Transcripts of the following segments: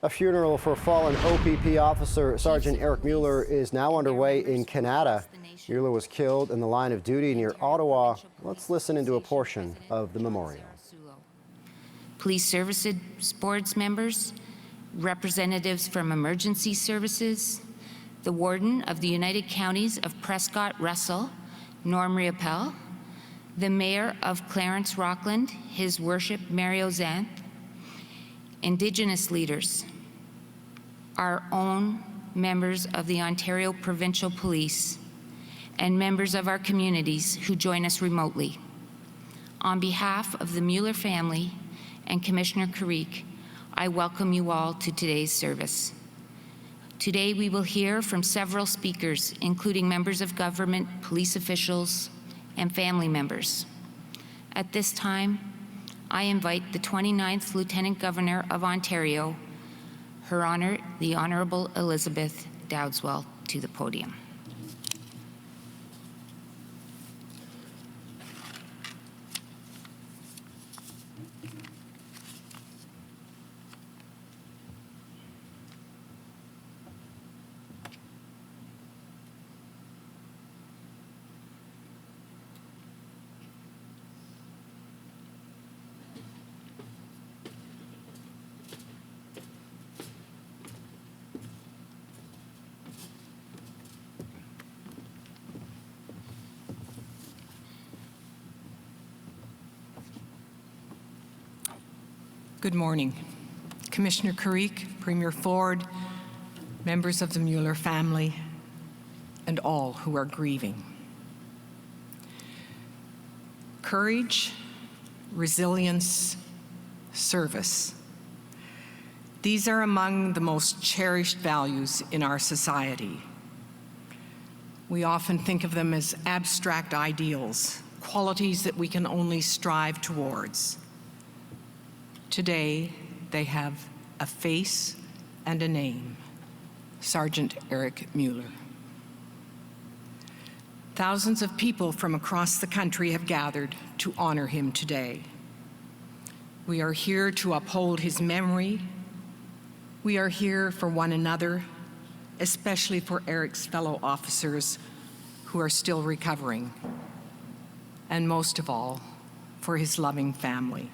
A funeral for fallen OPP officer Sergeant Eric Mueller is now underway in Kanata. Mueller was killed in the line of duty near Ottawa. Let's listen into a portion of the memorial. Police Services Board members, representatives from emergency services, the Warden of the United Counties of Prescott Russell, Norm Riopel, the Mayor of Clarence Rockland, His Worship Mario Zanth, Indigenous leaders, our own members of the Ontario Provincial Police, and members of our communities who join us remotely. On behalf of the Mueller family and Commissioner Carrique, I welcome you all to today's service. Today we will hear from several speakers, including members of government, police officials, and family members. At this time, I invite the 29th Lieutenant Governor of Ontario, Her Honor, the Honorable Elizabeth Dowdeswell, to the podium. Good morning. Commissioner Carrique, Premier Ford, members of the Mueller family, and all who are grieving. Courage, resilience, service. These are among the most cherished values in our society. We often think of them as abstract ideals, qualities that we can only strive towards. Today, they have a face and a name, Sergeant Eric Mueller. Thousands of people from across the country have gathered to honor him today. We are here to uphold his memory. We are here for one another, especially for Eric's fellow officers who are still recovering, and most of all, for his loving family.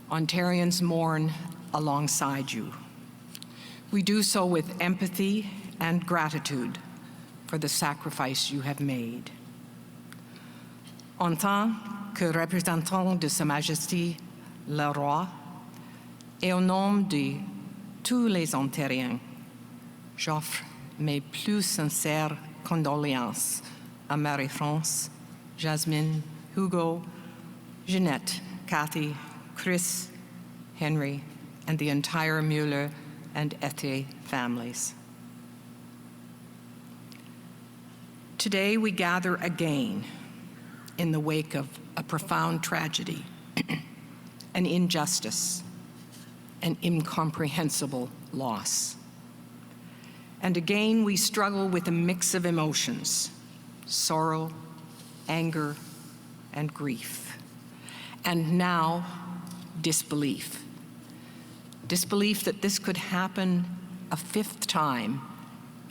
Ontarians mourn alongside you. We do so with empathy and gratitude for the sacrifice you have made. En tant que représentant de Sa Majesté le Roi, et au nom de tous les Ontariens, j'offre mes plus sincères condoléances à Marie-France, Jasmine, Hugo, Jeanette, Kathy, Chris, Henry, and the entire Mueller and Ete families. Today we gather again in the wake of a profound tragedy, an injustice, an incomprehensible loss. And again we struggle with a mix of emotions, sorrow, anger, and grief. And now, disbelief. Disbelief that this could happen a fifth time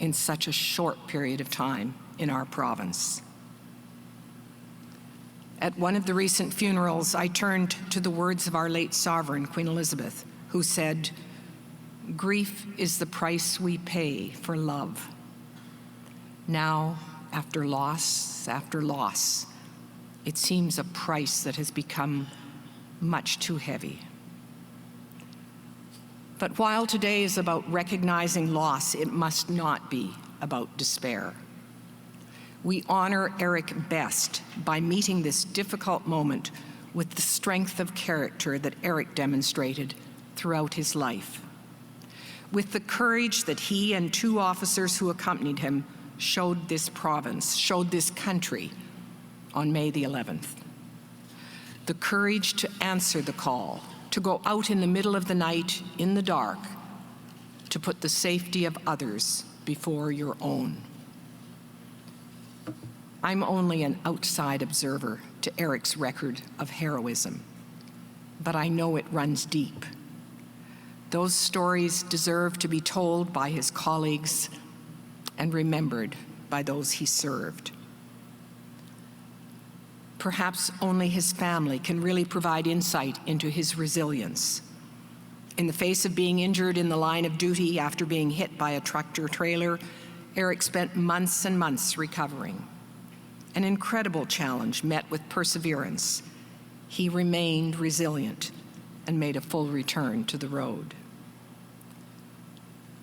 in such a short period of time in our province. At one of the recent funerals, I turned to the words of our late sovereign, Queen Elizabeth, who said, "Grief is the price we pay for love." Now, after loss, it seems a price that has become much too heavy. But while today is about recognizing loss, it must not be about despair. We honor Eric best by meeting this difficult moment with the strength of character that Eric demonstrated throughout his life, with the courage that he and two officers who accompanied him showed this province, showed this country on May the 11th. The courage to answer the call, to go out in the middle of the night, in the dark, to put the safety of others before your own. I'm only an outside observer to Eric's record of heroism, but I know it runs deep. Those stories deserve to be told by his colleagues and remembered by those he served. Perhaps only his family can really provide insight into his resilience. In the face of being injured in the line of duty after being hit by a tractor-trailer, Eric spent months and months recovering. An incredible challenge met with perseverance. He remained resilient and made a full return to the road.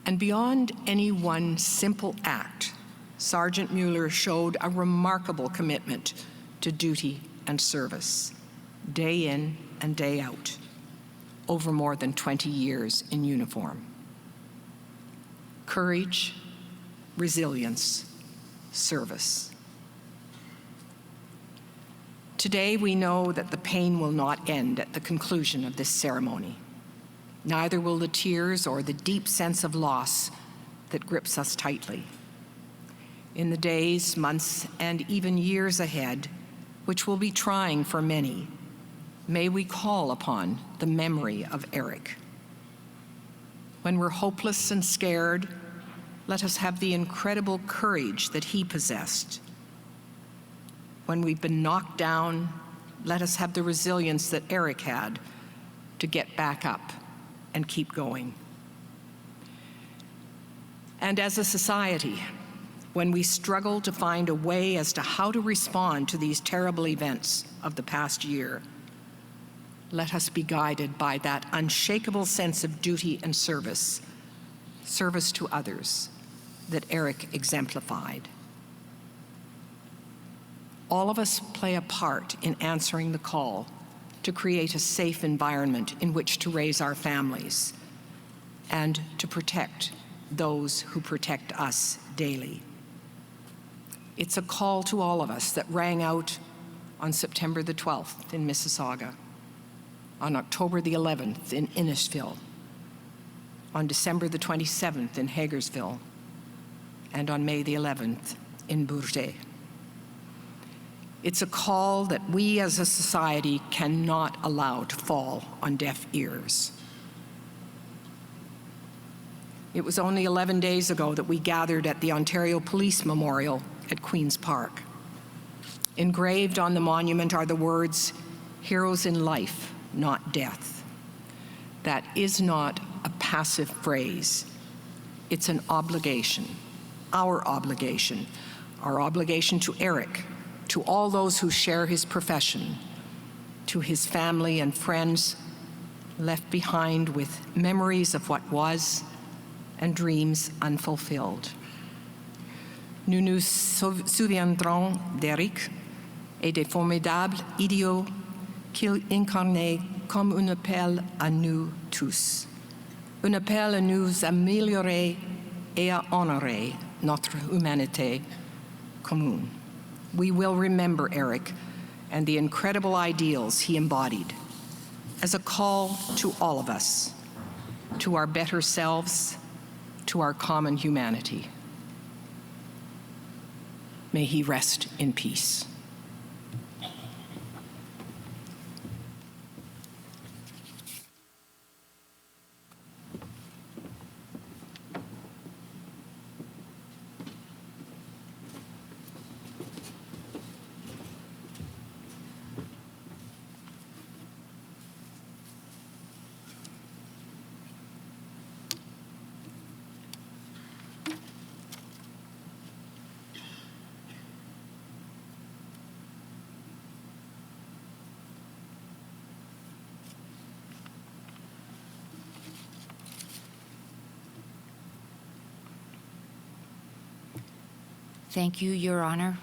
And beyond any one simple act, Sergeant Mueller showed a remarkable commitment to duty and service, day in and day out, over more than 20 years in uniform. Courage, resilience, service. Today, we know that the pain will not end at the conclusion of this ceremony. Neither will the tears or the deep sense of loss that grips us tightly. In the days, months, and even years ahead, which will be trying for many, may we call upon the memory of Eric. When we're hopeless and scared, let us have the incredible courage that he possessed. When we've been knocked down, let us have the resilience that Eric had to get back up and keep going. And as a society, when we struggle to find a way as to how to respond to these terrible events of the past year, let us be guided by that unshakable sense of duty and service to others that Eric exemplified. All of us play a part in answering the call to create a safe environment in which to raise our families and to protect those who protect us daily. It's a call to all of us that rang out on September the 12th in Mississauga, on October the 11th in Innisfil, on December the 27th in Hagersville, and on May the 11th in Bourget. It's a call that we as a society cannot allow to fall on deaf ears. It was only 11 days ago that we gathered at the Ontario Police Memorial at Queen's Park. Engraved on the monument are the words, "Heroes in life, not death." That is not a passive phrase. It's an obligation, our obligation to Eric, to all those who share his profession, to his family and friends left behind with memories of what was and dreams unfulfilled. Nous nous souviendrons d'Eric et des formidables idéaux qu'il incarnait comme un appel à nous tous, un appel à nous améliorer et à honorer notre humanité commune. We will remember Eric and the incredible ideals he embodied as a call to all of us, to our better selves, to our common humanity. May he rest in peace. Thank you, Your Honor.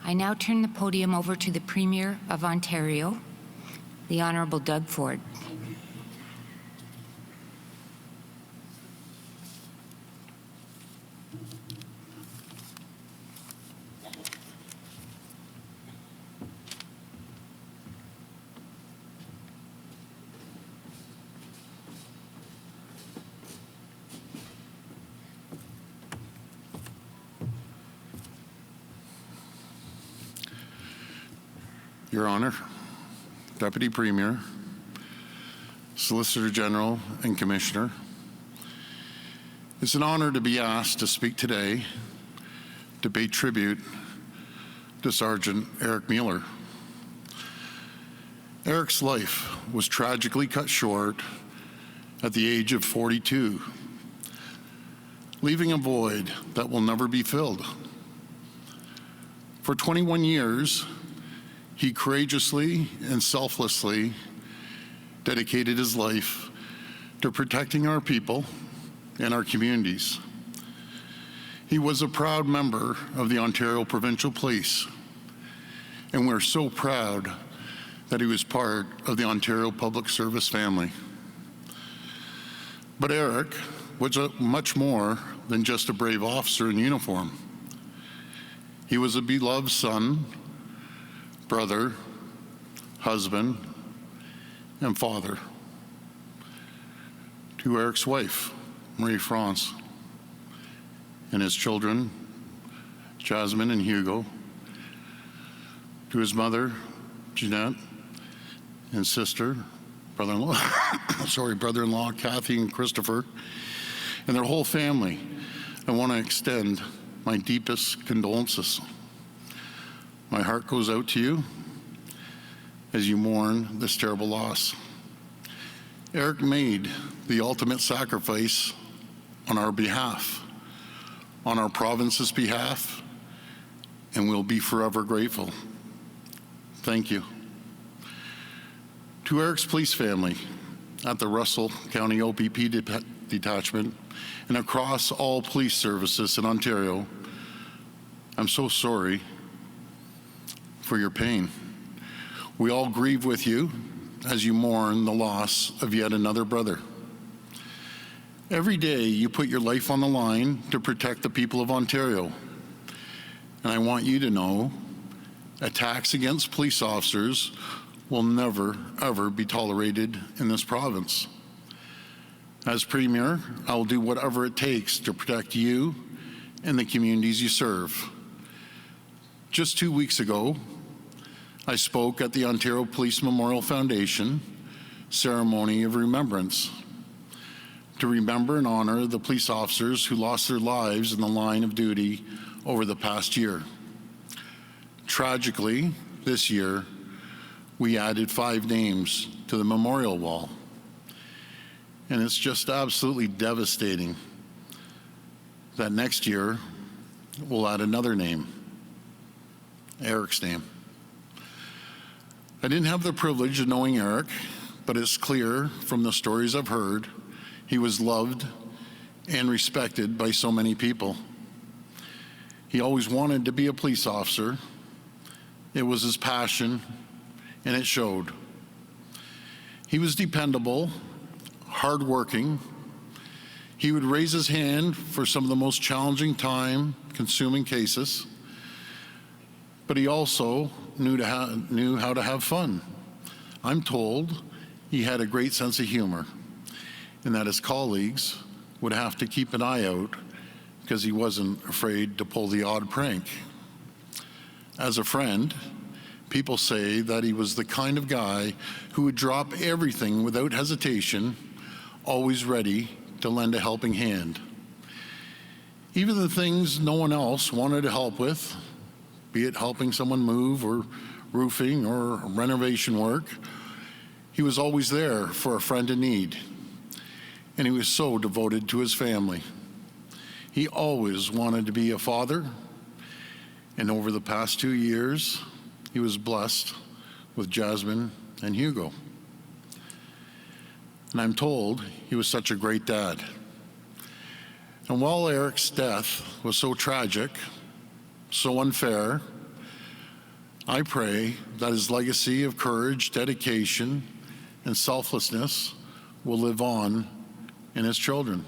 I now turn the podium over to the Premier of Ontario, the Honorable Doug Ford. Your Honor, Deputy Premier, Solicitor General and Commissioner, it's an honor to be asked to speak today to pay tribute to Sergeant Eric Mueller. Eric's life was tragically cut short at the age of 42, leaving a void that will never be filled. For 21 years, he courageously and selflessly dedicated his life to protecting our people and our communities. He was a proud member of the Ontario Provincial Police, and we're so proud that he was part of the Ontario Public Service family. But Eric was much more than just a brave officer in uniform. He was a beloved son, brother, husband, and father to Eric's wife, Marie-France, and his children, Jasmine and Hugo, to his mother, Jeanette, and sister, brother-in-law, brother-in-law, Kathy and Christopher, and their whole family. I want to extend my deepest condolences. My heart goes out to you as you mourn this terrible loss. Eric made the ultimate sacrifice on our behalf, on our province's behalf, and we'll be forever grateful. Thank you. To Eric's police family at the Russell County OPP detachment and across all police services in Ontario, I'm so sorry for your pain. We all grieve with you as you mourn the loss of yet another brother. Every day you put your life on the line to protect the people of Ontario. And I want you to know attacks against police officers will never, ever be tolerated in this province. As Premier, I will do whatever it takes to protect you and the communities you serve. Just 2 weeks ago, I spoke at the Ontario Police Memorial Foundation Ceremony of Remembrance to remember and honor the police officers who lost their lives in the line of duty over the past year. Tragically, this year, we added 5 names to the memorial wall. And it's just absolutely devastating that next year we'll add another name, Eric's name. I didn't have the privilege of knowing Eric, but it's clear from the stories I've heard, he was loved and respected by so many people. He always wanted to be a police officer. It was his passion, and it showed. He was dependable, hardworking. He would raise his hand for some of the most challenging time-consuming cases, but he also knew how to have fun. I'm told he had a great sense of humor, and that his colleagues would have to keep an eye out because he wasn't afraid to pull the odd prank. As a friend, people say that he was the kind of guy who would drop everything without hesitation, always ready to lend a helping hand. Even the things no one else wanted to help with, be it helping someone move or roofing or renovation work, he was always there for a friend in need. And he was so devoted to his family. He always wanted to be a father, and over the past 2 years, he was blessed with Jasmine and Hugo. And I'm told he was such a great dad. And while Eric's death was so tragic, so unfair, I pray that his legacy of courage, dedication, and selflessness will live on in his children.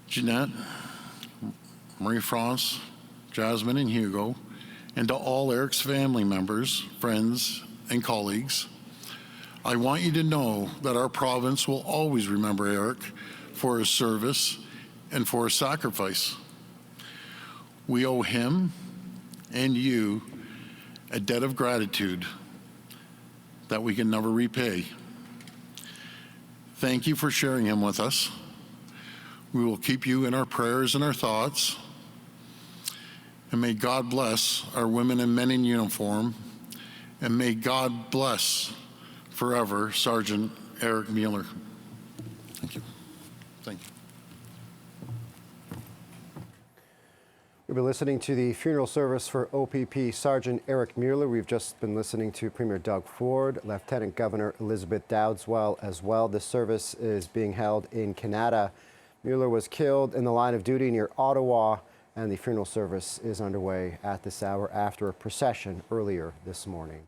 Jeanette, Marie-France, Jasmine, and Hugo, and to all Eric's family members, friends, and colleagues, I want you to know that our province will always remember Eric for his service and for his sacrifice. We owe him and you a debt of gratitude that we can never repay. Thank you for sharing him with us. We will keep you in our prayers and our thoughts. And may God bless our women and men in uniform. And may God bless forever Sergeant Eric Mueller. Thank you. Thank you. We've been listening to the funeral service for OPP Sergeant Eric Mueller. We've just been listening to Premier Doug Ford, Lieutenant Governor Elizabeth Dowdeswell as well. This service is being held in Kanata. Mueller was killed in the line of duty near Ottawa, and the funeral service is underway at this hour after a procession earlier this morning.